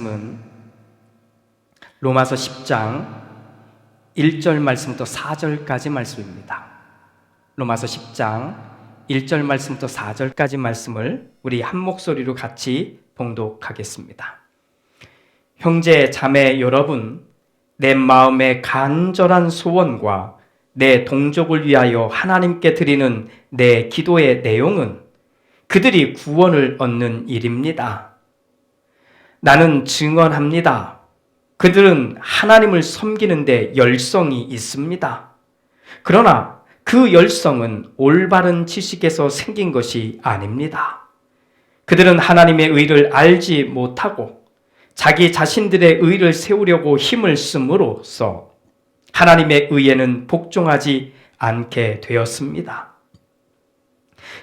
말씀은 로마서 10장 1절 말씀부터 4절까지 말씀입니다. 로마서 10장 1절 말씀부터 4절까지 말씀을 우리 한 목소리로 같이 봉독하겠습니다. 형제 자매 여러분, 내 마음의 간절한 소원과 내 동족을 위하여 하나님께 드리는 내 기도의 내용은 그들이 구원을 얻는 일입니다. 나는 증언합니다. 그들은 하나님을 섬기는데 열성이 있습니다. 그러나 그 열성은 올바른 지식에서 생긴 것이 아닙니다. 그들은 하나님의 의를 알지 못하고 자기 자신들의 의를 세우려고 힘을 씀으로써 하나님의 의에는 복종하지 않게 되었습니다.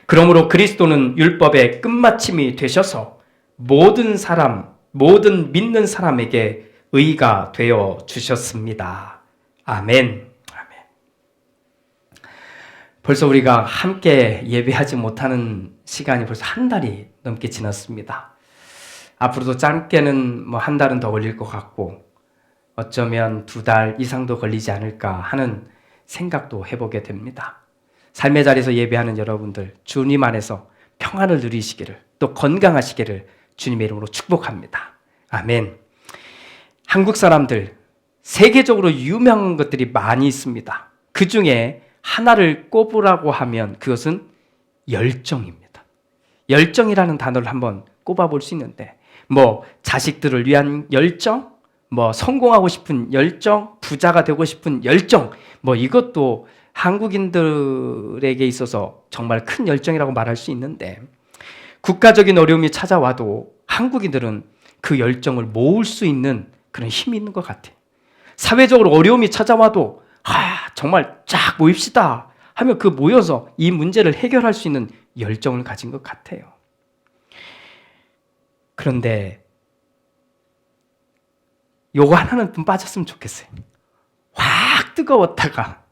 그러므로 그리스도는 율법의 끝마침이 되셔서 모든 믿는 사람에게 의가 되어 주셨습니다. 아멘. 아멘. 벌써 우리가 함께 예배하지 못하는 시간이 벌써 한 달이 넘게 지났습니다. 앞으로도 짧게는 한 달은 더 걸릴 것 같고 어쩌면 2달 이상도 걸리지 않을까 하는 생각도 해보게 됩니다. 삶의 자리에서 예배하는 여러분들, 주님 안에서 평안을 누리시기를, 또 건강하시기를 주님의 이름으로 축복합니다. 아멘. 한국 사람들, 세계적으로 유명한 것들이 많이 있습니다. 그 중에 하나를 꼽으라고 하면 그것은 열정입니다. 열정이라는 단어를 한번 꼽아볼 수 있는데, 자식들을 위한 열정, 성공하고 싶은 열정, 부자가 되고 싶은 열정, 이것도 한국인들에게 있어서 정말 큰 열정이라고 말할 수 있는데, 국가적인 어려움이 찾아와도 한국인들은 그 열정을 모을 수 있는 그런 힘이 있는 것 같아요. 사회적으로 어려움이 찾아와도 정말 쫙 모입시다 하면 그 모여서 이 문제를 해결할 수 있는 열정을 가진 것 같아요. 그런데 요거 하나는 좀 빠졌으면 좋겠어요. 확 뜨거웠다가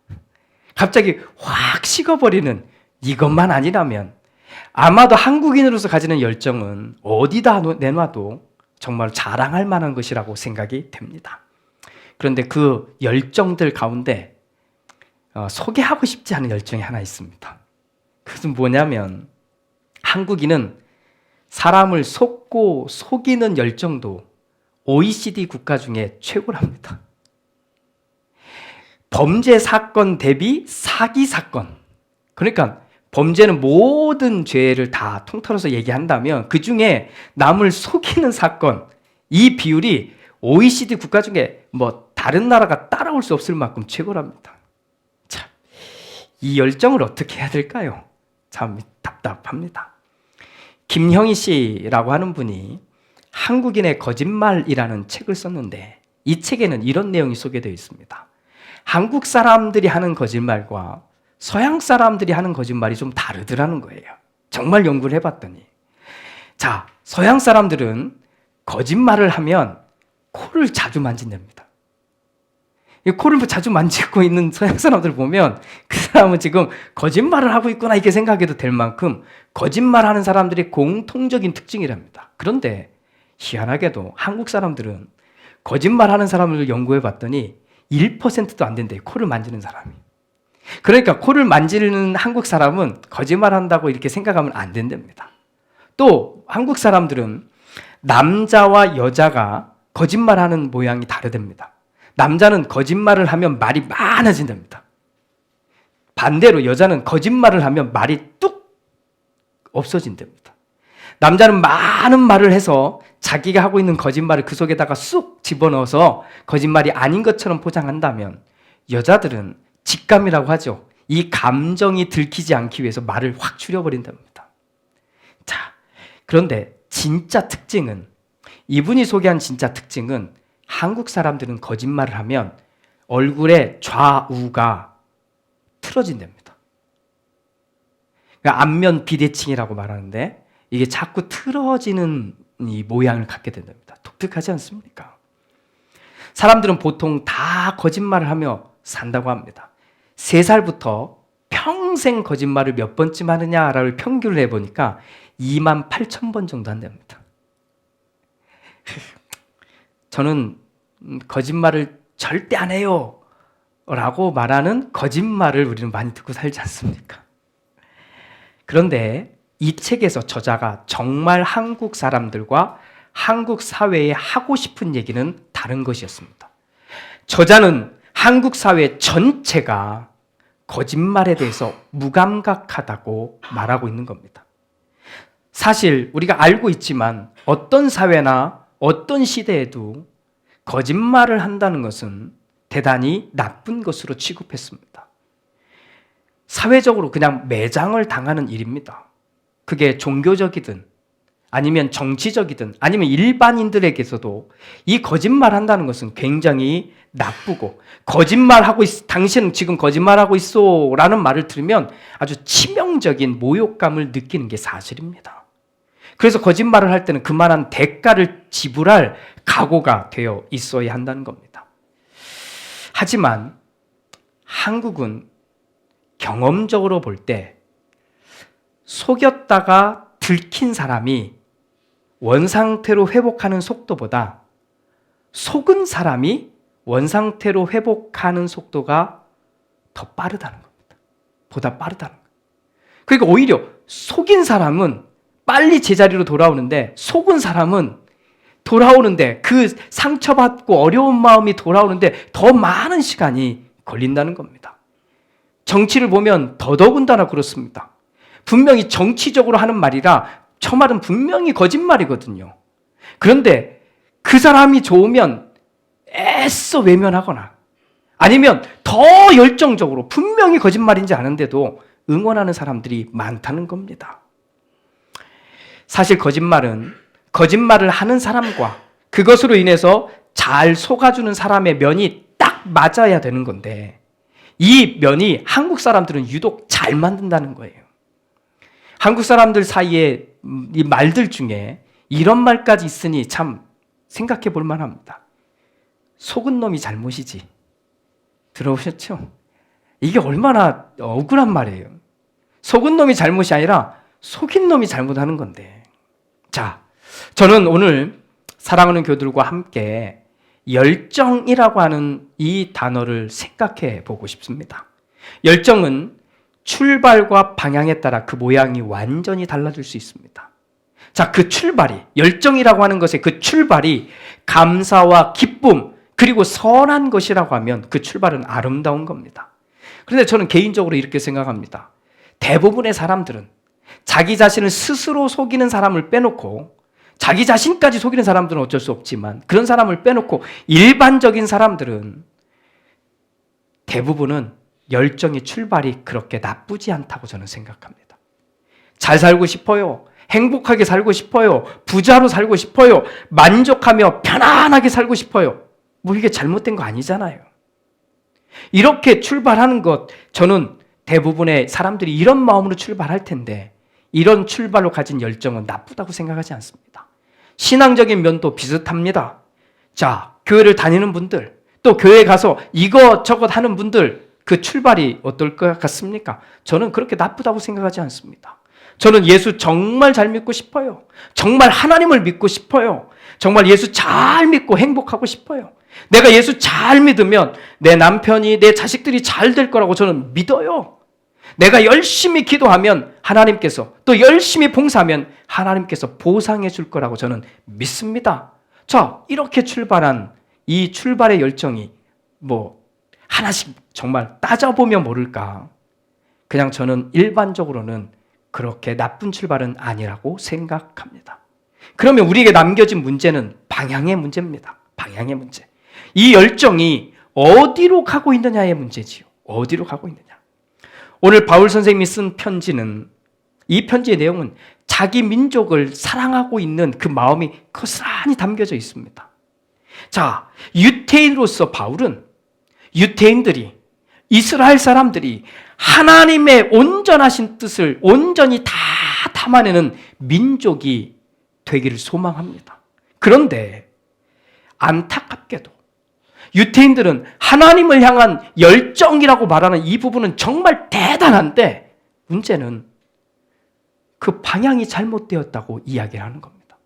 갑자기 확 식어버리는 이것만 아니라면 아마도 한국인으로서 가지는 열정은 어디다 내놔도 정말 자랑할 만한 것이라고 생각이 됩니다. 그런데 그 열정들 가운데 소개하고 싶지 않은 열정이 하나 있습니다. 그것은 뭐냐면 한국인은 사람을 속고 속이는 열정도 OECD 국가 중에 최고랍니다. 범죄 사건 대비 사기 사건, 그러니까 범죄는 모든 죄를 다 통틀어서 얘기한다면 그 중에 남을 속이는 사건, 이 비율이 OECD 국가 중에 다른 나라가 따라올 수 없을 만큼 최고랍니다. 참, 이 열정을 어떻게 해야 될까요? 참 답답합니다. 김형희 씨라고 하는 분이 한국인의 거짓말이라는 책을 썼는데 이 책에는 이런 내용이 소개되어 있습니다. 한국 사람들이 하는 거짓말과 서양 사람들이 하는 거짓말이 좀 다르더라는 거예요. 정말 연구를 해봤더니. 자, 서양 사람들은 거짓말을 하면 코를 자주 만진답니다. 코를 자주 만지고 있는 서양 사람들 보면 그 사람은 지금 거짓말을 하고 있구나 이렇게 생각해도 될 만큼 거짓말하는 사람들의 공통적인 특징이랍니다. 그런데 희한하게도 한국 사람들은 거짓말하는 사람을 연구해봤더니 1%도 안 된대요. 코를 만지는 사람이. 그러니까 코를 만지는 한국 사람은 거짓말한다고 이렇게 생각하면 안 된답니다. 또 한국 사람들은 남자와 여자가 거짓말하는 모양이 다르답니다. 남자는 거짓말을 하면 말이 많아진답니다. 반대로 여자는 거짓말을 하면 말이 뚝 없어진답니다. 남자는 많은 말을 해서 자기가 하고 있는 거짓말을 그 속에다가 쑥 집어넣어서 거짓말이 아닌 것처럼 포장한다면 여자들은 직감이라고 하죠. 이 감정이 들키지 않기 위해서 말을 확 줄여버린답니다. 자, 그런데 진짜 특징은, 이분이 소개한 진짜 특징은 한국 사람들은 거짓말을 하면 얼굴의 좌우가 틀어진답니다. 그러니까 안면 비대칭이라고 말하는데 이게 자꾸 틀어지는 이 모양을 갖게 된답니다. 독특하지 않습니까? 사람들은 보통 다 거짓말을 하며 산다고 합니다. 3살부터 평생 거짓말을 몇 번쯤 하느냐를 평균을 해보니까 28,000번 정도 한답니다. 저는 거짓말을 절대 안 해요 라고 말하는 거짓말을 우리는 많이 듣고 살지 않습니까? 그런데 이 책에서 저자가 정말 한국 사람들과 한국 사회에 하고 싶은 얘기는 다른 것이었습니다. 저자는 한국 사회 전체가 거짓말에 대해서 무감각하다고 말하고 있는 겁니다. 사실 우리가 알고 있지만 어떤 사회나 어떤 시대에도 거짓말을 한다는 것은 대단히 나쁜 것으로 취급했습니다. 사회적으로 그냥 매장을 당하는 일입니다. 그게 종교적이든 아니면 정치적이든 아니면 일반인들에게서도 이 거짓말 한다는 것은 굉장히 나쁘고, 거짓말하고 당신은 지금 거짓말하고 있어 라는 말을 들으면 아주 치명적인 모욕감을 느끼는 게 사실입니다. 그래서 거짓말을 할 때는 그만한 대가를 지불할 각오가 되어 있어야 한다는 겁니다. 하지만 한국은 경험적으로 볼 때 속였다가 들킨 사람이 원상태로 회복하는 속도보다 속은 사람이 원상태로 회복하는 속도가 더 빠르다는 겁니다. 보다 빠르다는 거예요. 그러니까 오히려 속인 사람은 빨리 제자리로 돌아오는데, 속은 사람은 돌아오는데, 그 상처받고 어려운 마음이 돌아오는데 더 많은 시간이 걸린다는 겁니다. 정치를 보면 더더군다나 그렇습니다. 분명히 정치적으로 하는 말이라 저 말은 분명히 거짓말이거든요. 그런데 그 사람이 좋으면 애써 외면하거나 아니면 더 열정적으로 분명히 거짓말인지 아는데도 응원하는 사람들이 많다는 겁니다. 사실 거짓말은 거짓말을 하는 사람과 그것으로 인해서 잘 속아주는 사람의 면이 딱 맞아야 되는 건데, 이 면이 한국 사람들은 유독 잘 만든다는 거예요. 한국 사람들 사이에 이 말들 중에 이런 말까지 있으니 참 생각해 볼 만합니다. 속은 놈이 잘못이지. 들어보셨죠? 이게 얼마나 억울한 말이에요. 속은 놈이 잘못이 아니라 속인 놈이 잘못하는 건데. 자, 저는 오늘 사랑하는 교들과 함께 열정이라고 하는 이 단어를 생각해 보고 싶습니다. 열정은 출발과 방향에 따라 그 모양이 완전히 달라질 수 있습니다. 자, 그 출발이, 열정이라고 하는 것의 그 출발이 감사와 기쁨 그리고 선한 것이라고 하면 그 출발은 아름다운 겁니다. 그런데 저는 개인적으로 이렇게 생각합니다. 대부분의 사람들은 자기 자신을 스스로 속이는 사람을 빼놓고, 자기 자신까지 속이는 사람들은 어쩔 수 없지만 그런 사람을 빼놓고 일반적인 사람들은 대부분은 열정의 출발이 그렇게 나쁘지 않다고 저는 생각합니다. 잘 살고 싶어요. 행복하게 살고 싶어요. 부자로 살고 싶어요. 만족하며 편안하게 살고 싶어요. 뭐 이게 잘못된 거 아니잖아요. 이렇게 출발하는 것, 저는 대부분의 사람들이 이런 마음으로 출발할 텐데 이런 출발로 가진 열정은 나쁘다고 생각하지 않습니다. 신앙적인 면도 비슷합니다. 자, 교회를 다니는 분들, 또 교회에 가서 이것저것 하는 분들, 그 출발이 어떨 것 같습니까? 저는 그렇게 나쁘다고 생각하지 않습니다. 저는 예수 정말 잘 믿고 싶어요. 정말 하나님을 믿고 싶어요. 정말 예수 잘 믿고 행복하고 싶어요. 내가 예수 잘 믿으면 내 남편이, 내 자식들이 잘 될 거라고 저는 믿어요. 내가 열심히 기도하면 하나님께서, 또 열심히 봉사하면 하나님께서 보상해 줄 거라고 저는 믿습니다. 자, 이렇게 출발한 이 출발의 열정이 뭐 하나씩 정말 따져보면 모를까. 그냥 저는 일반적으로는 그렇게 나쁜 출발은 아니라고 생각합니다. 그러면 우리에게 남겨진 문제는 방향의 문제입니다. 방향의 문제. 이 열정이 어디로 가고 있느냐의 문제지요. 어디로 가고 있느냐. 오늘 바울 선생님이 쓴 편지는, 이 편지의 내용은 자기 민족을 사랑하고 있는 그 마음이 고스란히 담겨져 있습니다. 자, 유태인으로서 바울은 유태인들이, 이스라엘 사람들이 하나님의 온전하신 뜻을 온전히 다 담아내는 민족이 되기를 소망합니다. 그런데 안타깝게도 유태인들은 하나님을 향한 열정이라고 말하는 이 부분은 정말 대단한데 문제는 그 방향이 잘못되었다고 이야기를 하는 겁니다.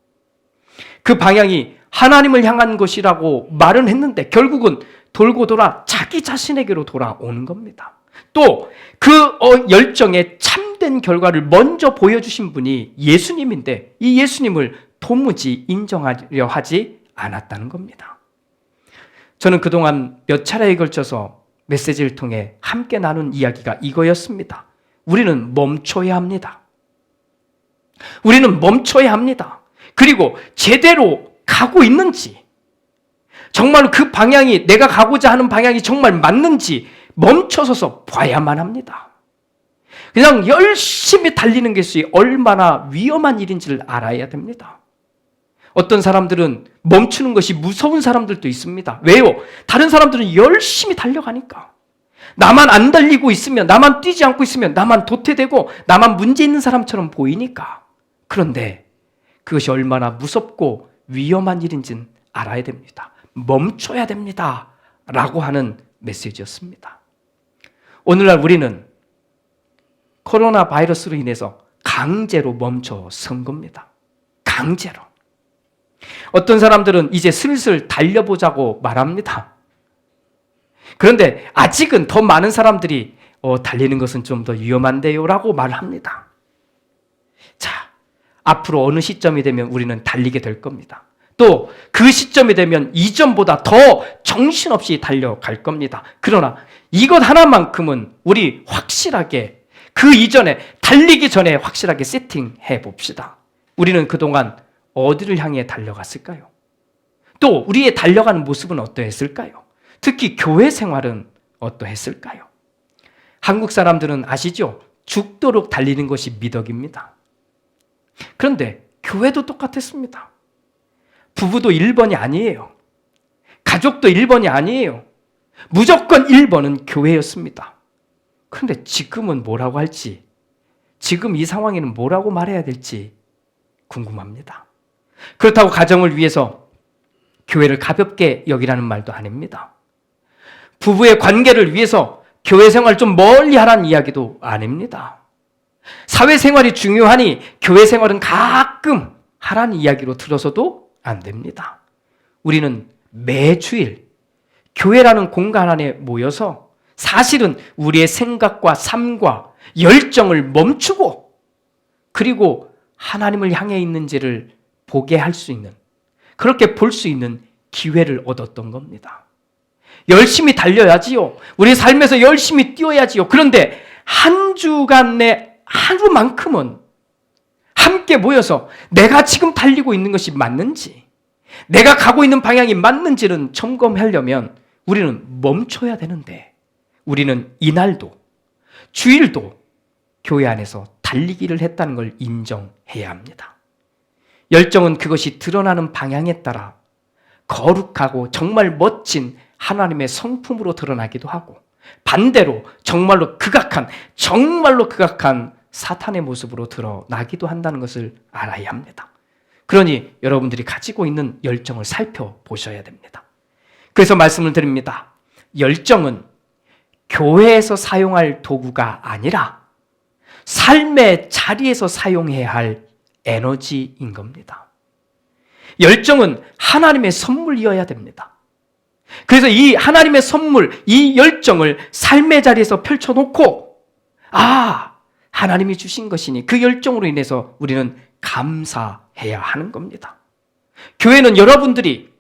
그 방향이 하나님을 향한 것이라고 말은 했는데 결국은 돌고 돌아 자기 자신에게로 돌아오는 겁니다. 또 그 열정의 참된 결과를 먼저 보여주신 분이 예수님인데 이 예수님을 도무지 인정하려 하지 않았다는 겁니다. 저는 그동안 몇 차례에 걸쳐서 메시지를 통해 함께 나눈 이야기가 이거였습니다. 우리는 멈춰야 합니다. 우리는 멈춰야 합니다. 그리고 제대로 가고 있는지, 정말 그 방향이 내가 가고자 하는 방향이 정말 맞는지 멈춰서서 봐야만 합니다. 그냥 열심히 달리는 것이 얼마나 위험한 일인지를 알아야 됩니다. 어떤 사람들은 멈추는 것이 무서운 사람들도 있습니다. 왜요? 다른 사람들은 열심히 달려가니까. 나만 안 달리고 있으면, 나만 뛰지 않고 있으면 나만 도태되고 나만 문제 있는 사람처럼 보이니까. 그런데 그것이 얼마나 무섭고 위험한 일인지는 알아야 됩니다. 멈춰야 됩니다. 라고 하는 메시지였습니다. 오늘날 우리는 코로나 바이러스로 인해서 강제로 멈춰선 겁니다. 강제로. 어떤 사람들은 이제 슬슬 달려보자고 말합니다. 그런데 아직은 더 많은 사람들이 달리는 것은 좀 더 위험한데요 라고 말합니다. 자, 앞으로 어느 시점이 되면 우리는 달리게 될 겁니다. 또 그 시점이 되면 이전보다 더 정신없이 달려갈 겁니다. 그러나 이것 하나만큼은 우리 확실하게 그 이전에 달리기 전에 확실하게 세팅해 봅시다. 우리는 그동안 어디를 향해 달려갔을까요? 또 우리의 달려가는 모습은 어떠했을까요? 특히 교회 생활은 어떠했을까요? 한국 사람들은 아시죠? 죽도록 달리는 것이 미덕입니다. 그런데 교회도 똑같았습니다. 부부도 1번이 아니에요. 가족도 1번이 아니에요. 무조건 1번은 교회였습니다. 그런데 지금은 뭐라고 할지, 지금 이 상황에는 뭐라고 말해야 될지 궁금합니다. 그렇다고 가정을 위해서 교회를 가볍게 여기라는 말도 아닙니다. 부부의 관계를 위해서 교회 생활 좀 멀리 하라는 이야기도 아닙니다. 사회생활이 중요하니 교회 생활은 가끔 하라는 이야기로 들어서도 안 됩니다. 우리는 매주일 교회라는 공간 안에 모여서 사실은 우리의 생각과 삶과 열정을 멈추고 그리고 하나님을 향해 있는지를 보게 할 수 있는, 그렇게 볼 수 있는 기회를 얻었던 겁니다. 열심히 달려야지요. 우리 삶에서 열심히 뛰어야지요. 그런데 한 주간 내 하루만큼은 함께 모여서 내가 지금 달리고 있는 것이 맞는지, 내가 가고 있는 방향이 맞는지는 점검하려면 우리는 멈춰야 되는데, 우리는 이날도 주일도 교회 안에서 달리기를 했다는 걸 인정해야 합니다. 열정은 그것이 드러나는 방향에 따라 거룩하고 정말 멋진 하나님의 성품으로 드러나기도 하고, 반대로 정말로 극악한 사탄의 모습으로 드러나기도 한다는 것을 알아야 합니다. 그러니 여러분들이 가지고 있는 열정을 살펴보셔야 됩니다. 그래서 말씀을 드립니다. 열정은 교회에서 사용할 도구가 아니라 삶의 자리에서 사용해야 할 에너지인 겁니다. 열정은 하나님의 선물이어야 됩니다. 그래서 이 하나님의 선물, 이 열정을 삶의 자리에서 펼쳐놓고, 하나님이 주신 것이니 그 열정으로 인해서 우리는 감사해야 하는 겁니다. 교회는 여러분들이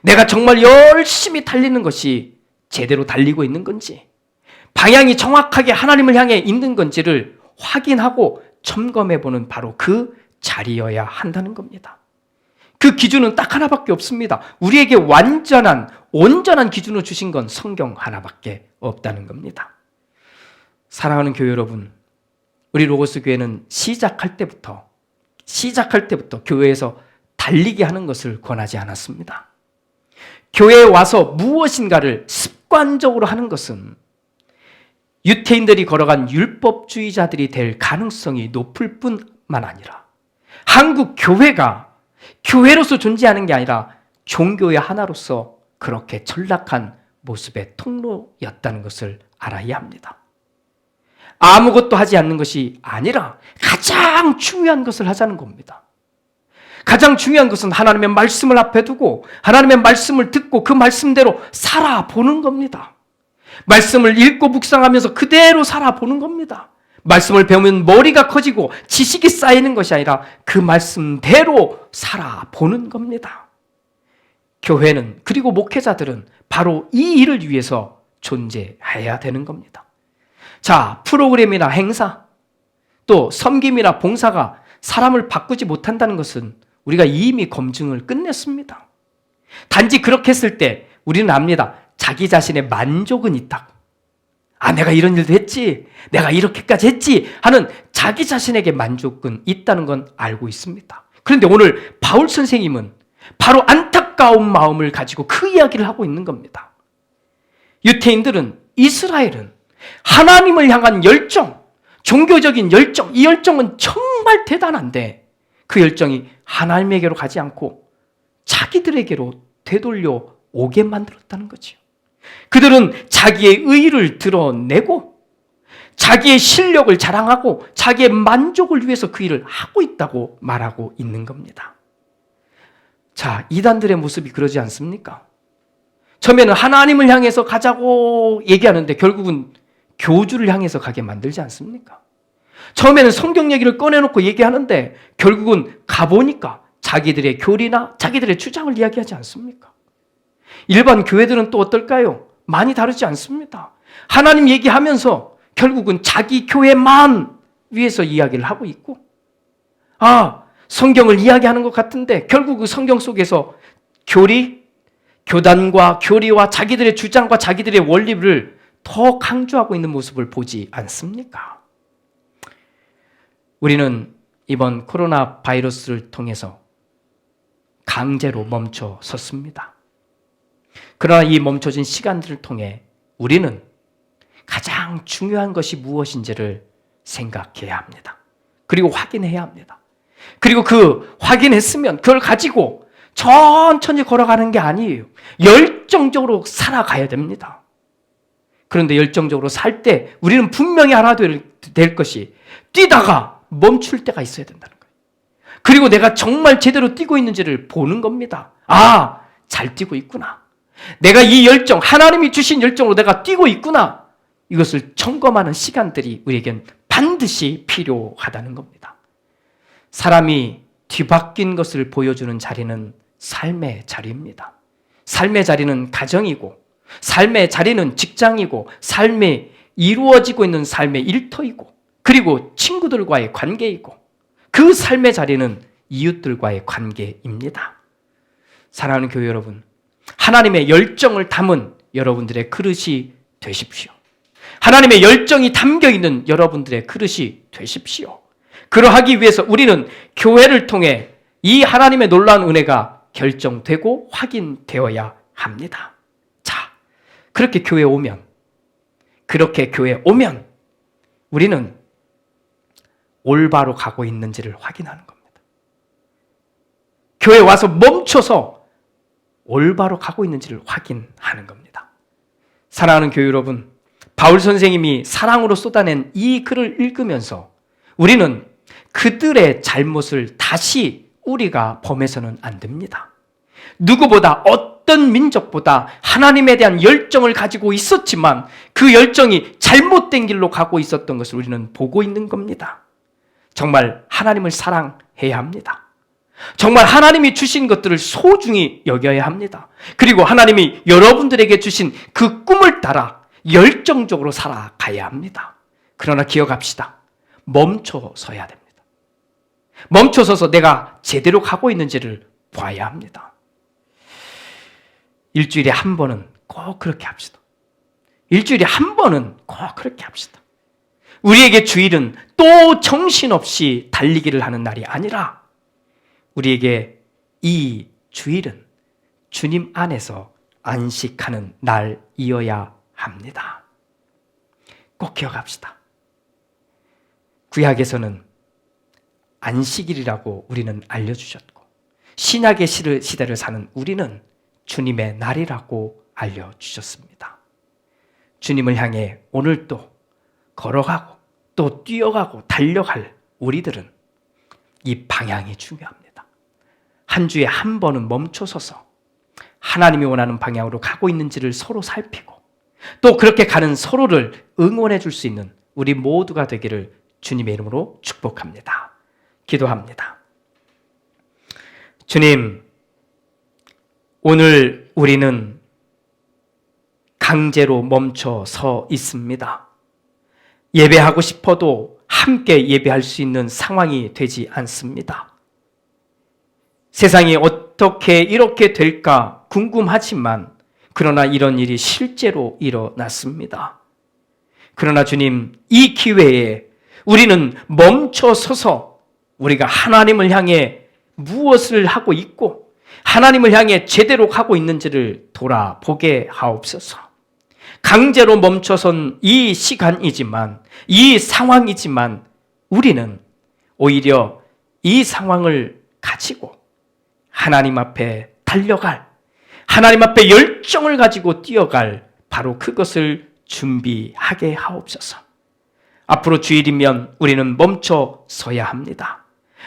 내가 정말 열심히 달리는 것이 제대로 달리고 있는 건지, 방향이 정확하게 하나님을 향해 있는 건지를 확인하고 점검해보는 바로 그 자리여야 한다는 겁니다. 그 기준은 딱 하나밖에 없습니다. 우리에게 온전한 기준을 주신 건 성경 하나밖에 없다는 겁니다. 사랑하는 교회 여러분, 우리 로고스 교회는 시작할 때부터 교회에서 달리게 하는 것을 권하지 않았습니다. 교회에 와서 무엇인가를 습관적으로 하는 것은 유태인들이 걸어간 율법주의자들이 될 가능성이 높을 뿐만 아니라 한국 교회가 교회로서 존재하는 게 아니라 종교의 하나로서 그렇게 전락한 모습의 통로였다는 것을 알아야 합니다. 아무것도 하지 않는 것이 아니라 가장 중요한 것을 하자는 겁니다. 가장 중요한 것은 하나님의 말씀을 앞에 두고 하나님의 말씀을 듣고 그 말씀대로 살아보는 겁니다. 말씀을 읽고 묵상하면서 그대로 살아보는 겁니다. 말씀을 배우면 머리가 커지고 지식이 쌓이는 것이 아니라 그 말씀대로 살아보는 겁니다. 교회는 그리고 목회자들은 바로 이 일을 위해서 존재해야 되는 겁니다. 자, 프로그램이나 행사, 또 섬김이나 봉사가 사람을 바꾸지 못한다는 것은 우리가 이미 검증을 끝냈습니다. 단지 그렇게 했을 때 우리는 압니다. 자기 자신의 만족은 있다고. 아, 내가 이런 일도 했지, 내가 이렇게까지 했지 하는 자기 자신에게 만족은 있다는 건 알고 있습니다. 그런데 오늘 바울 선생님은 바로 안타까운 마음을 가지고 그 이야기를 하고 있는 겁니다. 유태인들은, 이스라엘은 하나님을 향한 열정, 종교적인 열정, 이 열정은 정말 대단한데 그 열정이 하나님에게로 가지 않고 자기들에게로 되돌려 오게 만들었다는 거죠. 그들은 자기의 의의를 드러내고 자기의 실력을 자랑하고 자기의 만족을 위해서 그 일을 하고 있다고 말하고 있는 겁니다. 자, 이단들의 모습이 그러지 않습니까? 처음에는 하나님을 향해서 가자고 얘기하는데 결국은 교주를 향해서 가게 만들지 않습니까? 처음에는 성경 얘기를 꺼내놓고 얘기하는데 결국은 가보니까 자기들의 교리나 자기들의 주장을 이야기하지 않습니까? 일반 교회들은 또 어떨까요? 많이 다르지 않습니다. 하나님 얘기하면서 결국은 자기 교회만 위해서 이야기를 하고 있고, 성경을 이야기하는 것 같은데 결국 그 성경 속에서 교단과 교리와 자기들의 주장과 자기들의 원리를 더 강조하고 있는 모습을 보지 않습니까? 우리는 이번 코로나 바이러스를 통해서 강제로 멈춰 섰습니다. 그러나 이 멈춰진 시간들을 통해 우리는 가장 중요한 것이 무엇인지를 생각해야 합니다. 그리고 확인해야 합니다. 그리고 그 확인했으면 그걸 가지고 천천히 걸어가는 게 아니에요. 열정적으로 살아가야 됩니다. 그런데 열정적으로 살 때 우리는 분명히 알아야 될 것이 뛰다가 멈출 때가 있어야 된다는 거예요. 그리고 내가 정말 제대로 뛰고 있는지를 보는 겁니다. 잘 뛰고 있구나. 내가 이 열정, 하나님이 주신 열정으로 내가 뛰고 있구나. 이것을 점검하는 시간들이 우리에겐 반드시 필요하다는 겁니다. 사람이 뒤바뀐 것을 보여주는 자리는 삶의 자리입니다. 삶의 자리는 가정이고, 삶의 자리는 직장이고, 삶이 이루어지고 있는 삶의 일터이고, 그리고 친구들과의 관계이고, 그 삶의 자리는 이웃들과의 관계입니다. 사랑하는 교회 여러분, 하나님의 열정을 담은 여러분들의 그릇이 되십시오. 하나님의 열정이 담겨있는 여러분들의 그릇이 되십시오. 그러하기 위해서 우리는 교회를 통해 이 하나님의 놀라운 은혜가 결정되고 확인되어야 합니다. 자, 그렇게 교회에 오면 우리는 올바로 가고 있는지를 확인하는 겁니다. 교회에 와서 멈춰서 올바로 가고 있는지를 확인하는 겁니다. 사랑하는 교회 여러분, 바울 선생님이 사랑으로 쏟아낸 이 글을 읽으면서 우리는 그들의 잘못을 다시 우리가 범해서는 안 됩니다. 누구보다 어떤 민족보다 하나님에 대한 열정을 가지고 있었지만 그 열정이 잘못된 길로 가고 있었던 것을 우리는 보고 있는 겁니다. 정말 하나님을 사랑해야 합니다. 정말 하나님이 주신 것들을 소중히 여겨야 합니다. 그리고 하나님이 여러분들에게 주신 그 꿈을 따라 열정적으로 살아가야 합니다. 그러나 기억합시다. 멈춰서야 됩니다. 멈춰서서 내가 제대로 가고 있는지를 봐야 합니다. 일주일에 한 번은 꼭 그렇게 합시다. 일주일에 한 번은 꼭 그렇게 합시다. 우리에게 주일은 또 정신없이 달리기를 하는 날이 아니라 우리에게 이 주일은 주님 안에서 안식하는 날이어야 합니다. 꼭 기억합시다. 구약에서는 안식일이라고 우리는 알려주셨고, 신약의 시대를 사는 우리는 주님의 날이라고 알려주셨습니다. 주님을 향해 오늘도 걸어가고 또 뛰어가고 달려갈 우리들은 이 방향이 중요합니다. 한 주에 한 번은 멈춰서서 하나님이 원하는 방향으로 가고 있는지를 서로 살피고 또 그렇게 가는 서로를 응원해 줄 수 있는 우리 모두가 되기를 주님의 이름으로 축복합니다. 기도합니다. 주님, 오늘 우리는 강제로 멈춰 서 있습니다. 예배하고 싶어도 함께 예배할 수 있는 상황이 되지 않습니다. 세상이 어떻게 이렇게 될까 궁금하지만 그러나 이런 일이 실제로 일어났습니다. 그러나 주님, 이 기회에 우리는 멈춰 서서 우리가 하나님을 향해 무엇을 하고 있고 하나님을 향해 제대로 가고 있는지를 돌아보게 하옵소서. 강제로 멈춰선 이 시간이지만, 이 상황이지만 우리는 오히려 이 상황을 가지고 하나님 앞에 달려갈, 하나님 앞에 열정을 가지고 뛰어갈 바로 그것을 준비하게 하옵소서. 앞으로 주일이면 우리는 멈춰 서야 합니다.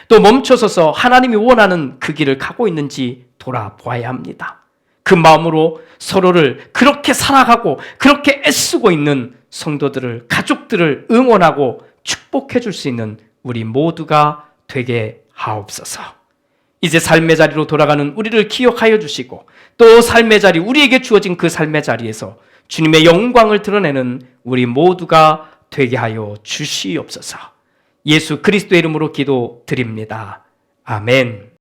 또 멈춰서서 하나님이 원하는 그 길을 가고 있는지 돌아보아야 합니다. 그 마음으로 서로를 그렇게 살아가고 그렇게 애쓰고 있는 성도들을, 가족들을 응원하고 축복해 줄 수 있는 우리 모두가 되게 하옵소서. 이제 삶의 자리로 돌아가는 우리를 기억하여 주시고 또 삶의 자리, 우리에게 주어진 그 삶의 자리에서 주님의 영광을 드러내는 우리 모두가 되게 하여 주시옵소서. 예수 그리스도의 이름으로 기도드립니다. 아멘.